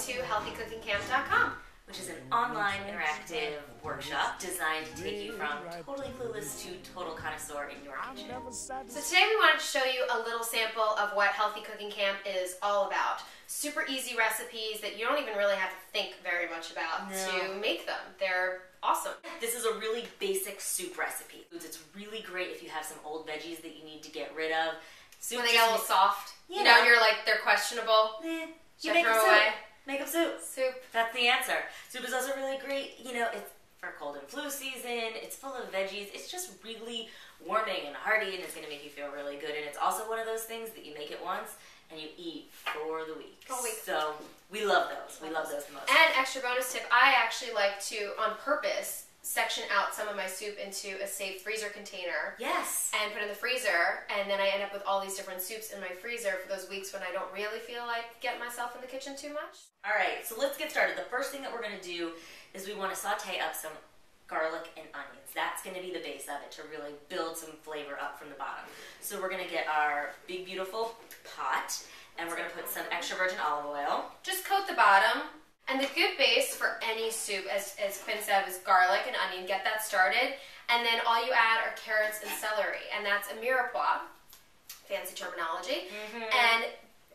to healthycookingcamp.com, which is an online interactive workshop designed to take you from totally clueless to total connoisseur in your kitchen. So today we wanted to show you a little sample of what Healthy Cooking Camp is all about. Super easy recipes that you don't even really have to think very much about to make them. They're awesome. This is a really basic soup recipe. It's really great if you have some old veggies that you need to get rid of. Soup when they get a little soft, you know, and you're like, they're questionable. You make them soup. Away. Make them soup. Soup. That's the answer. Soup is also really great. You know, it's for cold and flu season. It's full of veggies. It's just really warming and hearty, and it's going to make you feel really good. And it's also one of those things that you make it once and you eat for the week. All week. So we love those. We love those the most. And extra bonus tip, I actually like to, on purpose, section out some of my soup into a safe freezer container. Yes. And put it in the freezer, and then I end up with all these different soups in my freezer for those weeks when I don't really feel like getting myself in the kitchen too much. All right, so let's get started. The first thing that we're going to do is we want to saute up some garlic and onions. That's going to be the base of it to really build some flavor up from the bottom. So we're going to get our big, beautiful pot, and we're going to put some extra virgin olive oil. Just coat the bottom. And the good base for any soup, as Quinn said, was garlic and onion. Get that started. And then all you add are carrots and celery. And that's a mirepoix, fancy terminology. And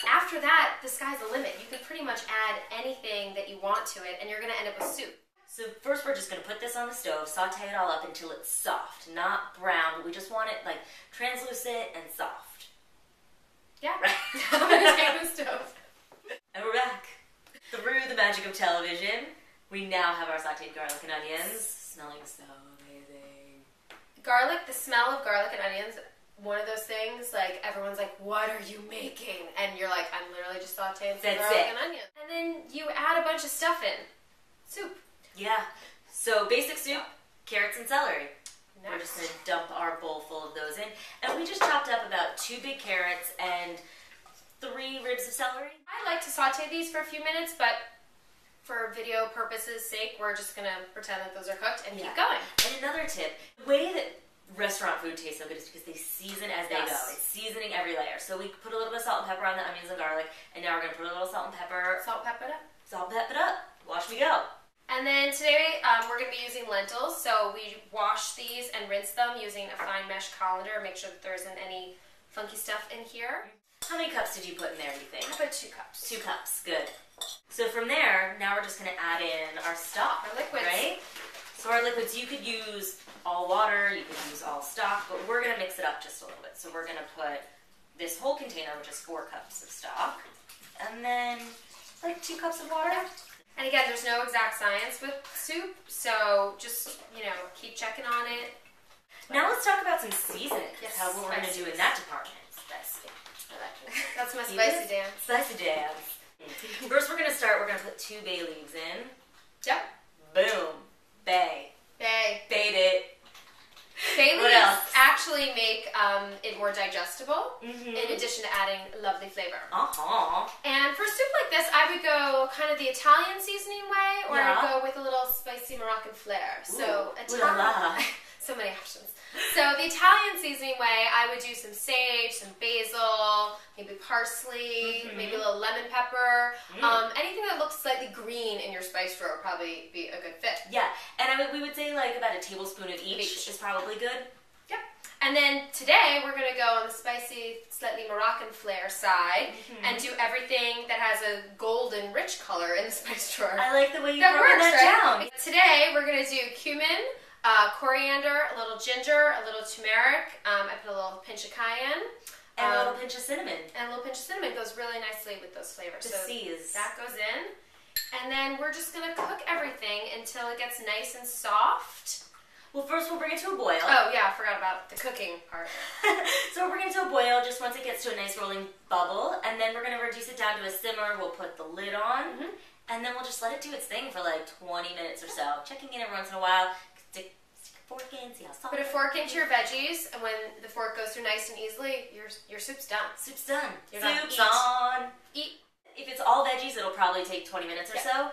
after that, the sky's the limit. You can pretty much add anything that you want to it, and you're going to end up with soup. So first we're just going to put this on the stove, saute it all up until it's soft, not brown, but we just want it like translucent and soft. Yeah, right. I'm going to take the stove. And we're back. Through the magic of television, we now have our sauteed garlic and onions, smelling so amazing. Garlic, the smell of garlic and onions, one of those things, like, everyone's like, what are you making? And you're like, I'm literally just sauteing some garlic and onion. And then you add a bunch of stuff in. Soup. Yeah. So basic soup, carrots and celery. Next. We're just going to dump our bowl full of those in. And we just chopped up about 2 big carrots and 3 ribs of celery. I like to saute these for a few minutes, but for video purposes' sake, we're just going to pretend that those are cooked and keep going. And another tip, the way that restaurant food tastes so good is because they season as they go. It's seasoning every layer. So we put a little bit of salt and pepper on the onions and garlic, and now we're going to put a little salt and pepper. Salt, pepper it up. Salt, pepper it up. Watch me go. And then today we're going to be using lentils. So we wash these and rinse them using a fine mesh colander. Make sure that there isn't any funky stuff in here. How many cups did you put in there, do you think? I put 2 cups. 2 cups, good. So from there, now we're just going to add in our stock. Our liquids. Right? So our liquids, you could use all water, you could use all stock, but we're going to mix it up just a little bit. So we're going to put this whole container, which is 4 cups of stock, and then like 2 cups of water. And again, there's no exact science with soup, so just, you know, keep checking on it. Now let's talk about some seasoning. Yes, what we're going to do in that department. Spicy. That's my spicy dance. Spicy dance. First we're going to start, we're going to put 2 bay leaves in. Yep. Boom. Bay. Bay. Bait it. Bay What leaves else? actually make it more digestible, in addition to adding lovely flavor. And for soup like this, I would go kind of the Italian seasoning way, or I'd go with a little spicy Moroccan flair. So Italian, so many options. So the Italian seasoning way, I would do some sage, some basil, maybe parsley, maybe a little lemon pepper. Anything that looks slightly green in your spice drawer would probably be a good fit. Yeah, and we would say like about a tablespoon of each is probably good. Yep. And then today we're going to go on the spicy, slightly Moroccan flair side and do everything that has a golden rich color in the spice drawer. I like the way you that broke that down. Today we're going to do cumin, coriander, a little ginger, a little turmeric. I put a little pinch of cayenne. And a little pinch of cinnamon. And a little pinch of cinnamon goes really nicely with those flavors. The C's. That goes in. And then we're just going to cook everything until it gets nice and soft. Well, first we'll bring it to a boil. Oh, yeah, I forgot about the cooking part. So we'll bring it to a boil just once it gets to a nice rolling bubble. And then we're going to reduce it down to a simmer. We'll put the lid on. And then we'll just let it do its thing for like 20 minutes or so. Checking in every once in a while. Stick a fork in, see how soft. Put a fork into your veggies, and when the fork goes through nice and easily, your soup's done. Soup's done. Soup's on. Eat. If it's all veggies, it'll probably take 20 minutes or so.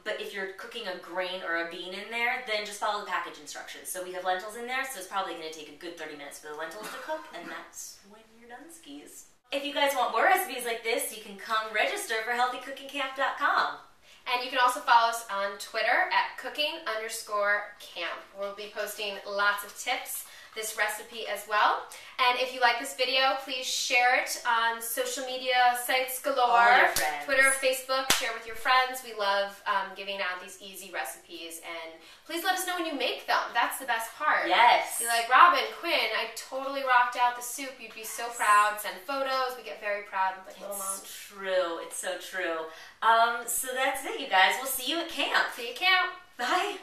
But if you're cooking a grain or a bean in there, then just follow the package instructions. So we have lentils in there, so it's probably going to take a good 30 minutes for the lentils to cook, and that's when you're done skis. If you guys want more recipes like this, you can come register for healthycookingcamp.com. And you can also follow us on Twitter at cooking_camp. We'll be posting lots of tips, this recipe as well. And if you like this video, please share it on social media sites galore. All your friends. Twitter, Facebook, share with your friends. We love giving out these easy recipes. And please let us know when you make them. That's the best part. Yes. Be like, Robin, Quinn, I totally rocked out the soup. You'd be so proud. Send photos. We get very proud like little moms. It's true. It's so true. So that's it, you guys. We'll see you at camp. See you at camp. Bye.